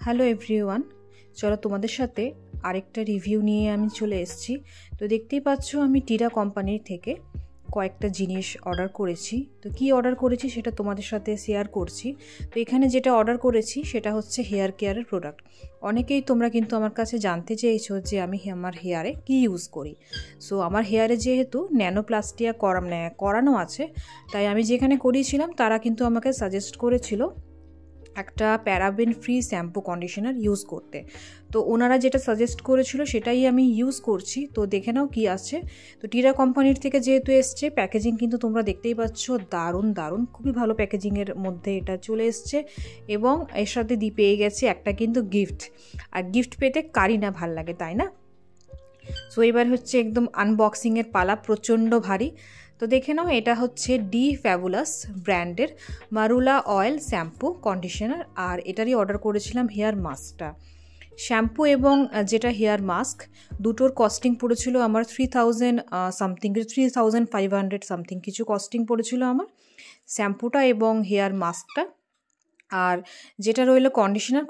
Hello everyone, চলো তোমাদের সাথে আরেকটা রিভিউ নিয়ে আমি চলে এসেছি। তো দেখতেই পাচ্ছ আমি টিরা কোম্পানির থেকে কয়েকটা জিনিস অর্ডার করেছি। তো কি অর্ডার করেছি সেটা তোমাদের সাথে শেয়ার করছি। তো এখানে যেটা অর্ডার করেছি সেটা হচ্ছে হেয়ার কেয়ারের প্রোডাক্ট। অনেকেই তোমরা কিন্তু আমার কাছে জানতে চেয়েছো যে আমি আমার হেয়ারে কি ইউজ করি। সো আমার হেয়ারে যেহেতু ন্যানোপ্লাস্টিয়া করানো আছে, তাই আমি যেখানে করিয়েছিলাম তারা কিন্তু আমাকে সাজেস্ট করেছিল একটা paraben free shampoo conditioner use করতে। তো ওনারা যেটা সাজেস্ট করেছিল সেটাই আমি ইউজ করছি। তো দেখে নাও কি আছে। তো টিরা কোম্পানির থেকে যেহেতু এসছে, প্যাকেজিং কিন্তু তোমরা দেখতেই পাচ্ছ, দারুণ দারুণ খুবই ভালো প্যাকেজিংয়ের মধ্যে এটা চলে এসছে। এবং এর সাথে পেয়ে গেছে একটা কিন্তু গিফট। আর গিফট পেতে কারই না ভাল লাগে, তাই না? সো এবার হচ্ছে একদম আনবক্সিংয়ের পালা, প্রচণ্ড ভারী। তো দেখে নাও, এটা হচ্ছে ডি ফ্যাবুলাস ব্র্যান্ডের মারুলা অয়েল শ্যাম্পু কন্ডিশনার। আর এটারই অর্ডার করেছিলাম হেয়ার মাস্কটা। শ্যাম্পু এবং যেটা হেয়ার মাস্ক দুটোর কস্টিং পড়েছিল আমার 3000 সামথিং, 3500 সামথিং কিছু কস্টিং পড়েছিল আমার শ্যাম্পুটা এবং হেয়ার মাস্কটা। আর যেটা রইলো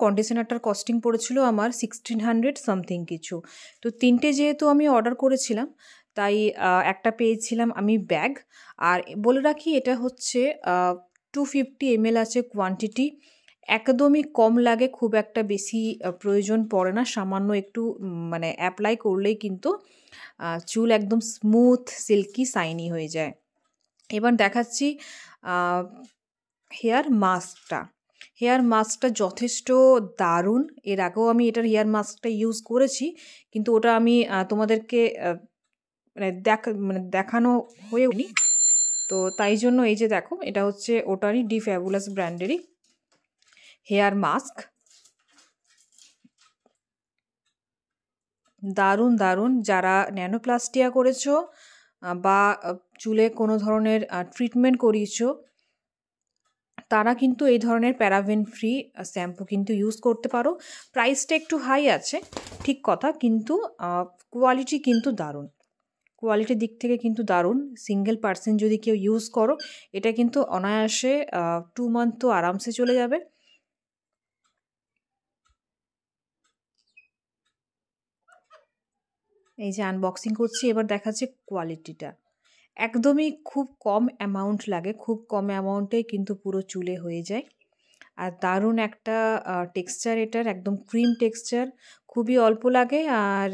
কন্ডিশনারটার কস্টিং পড়েছিল আমার 1600 সামথিং কিছু। তো তিনটে যেহেতু আমি অর্ডার করেছিলাম, তাই একটা পেয়েছিলাম আমি ব্যাগ। আর বলে রাখি, এটা হচ্ছে 250 ml আছে কোয়ান্টিটি। একদমই কম লাগে, খুব একটা বেশি প্রয়োজন পড়ে না। সামান্য একটু মানে অ্যাপ্লাই করলেই কিন্তু চুল একদম স্মুথ, সিল্কি, শাইনি হয়ে যায়। এবার দেখাচ্ছি হেয়ার মাস্কটা যথেষ্ট দারুণ। এর আগেও আমি এটার হেয়ার মাস্কটা ইউজ করেছি, কিন্তু ওটা আমি তোমাদেরকে দেখানো হয়েওনি। তো তাই জন্য এই যে দেখো, এটা হচ্ছে ওটারই ডি ফ্যাবুলাস ব্র্যান্ডেরই হেয়ার মাস্ক। দারুণ দারুণ। যারা ন্যানোপ্লাস্টিয়া করেছো বা চুলে কোনো ধরনের ট্রিটমেন্ট করিয়েছো, তারা কিন্তু এই ধরনের প্যারাবেন ফ্রি শ্যাম্পু কিন্তু ইউজ করতে পারো। প্রাইসটা একটু হাই আছে, ঠিক কথা, কিন্তু কোয়ালিটি কিন্তু দারুণ। কোয়ালিটির দিক থেকে কিন্তু দারুণ। সিঙ্গেল পার্সন যদি কেউ ইউজ করো, এটা কিন্তু অনায়াসে 2 মান্থ তো আরামসে চলে যাবে। এই যে আনবক্সিং করছি, এবার দেখাচ্ছে কোয়ালিটিটা। একদমই খুব কম অ্যামাউন্ট লাগে, খুব কম অ্যামাউন্টে কিন্তু পুরো চুলে হয়ে যায়। আর দারুণ একটা টেক্সচার, এটার একদম ক্রিম টেক্সচার, খুবই অল্প লাগে আর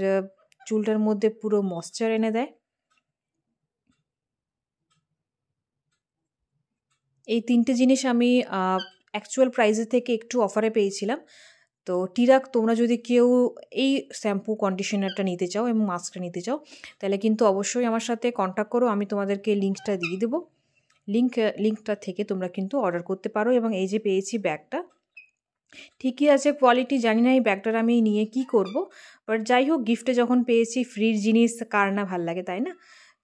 চুলটার মধ্যে পুরো ময়েশ্চার এনে দেয়। এই তিনটে জিনিস আমি অ্যাকচুয়াল প্রাইসের থেকে একটু অফারে পেয়েছিলাম। তো টিরাক, তোমরা যদি কেউ এই শ্যাম্পু কন্ডিশনারটা নিতে চাও এবং মাস্কটা নিতে চাও, তাহলে কিন্তু অবশ্যই আমার সাথে কন্ট্যাক্ট করো। আমি তোমাদেরকে লিঙ্কটা দিয়ে দেবো। লিঙ্কটা থেকে তোমরা কিন্তু অর্ডার করতে পারো। এবং এই যে পেয়েছি ব্যাগটা, ঠিকই আছে কোয়ালিটি, জানি না এই ব্যাগটার আমি নিয়ে কি করব, বাট যাই হোক, গিফটে যখন পেয়েছি, ফ্রির জিনিস কার না ভাল লাগে, তাই না?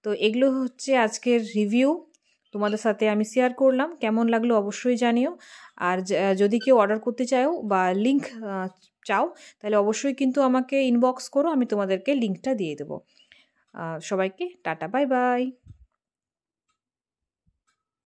তো এগুলো হচ্ছে আজকের রিভিউ, তোমাদের সাথে আমি শেয়ার করলাম। কেমন লাগলো অবশ্যই জানিও। আর যদি কেউ অর্ডার করতে চাও বা লিঙ্ক চাও, তাহলে অবশ্যই কিন্তু আমাকে ইনবক্স করো, আমি তোমাদেরকে লিঙ্কটা দিয়ে দেবো। সবাইকে টাটা, বাই বাই।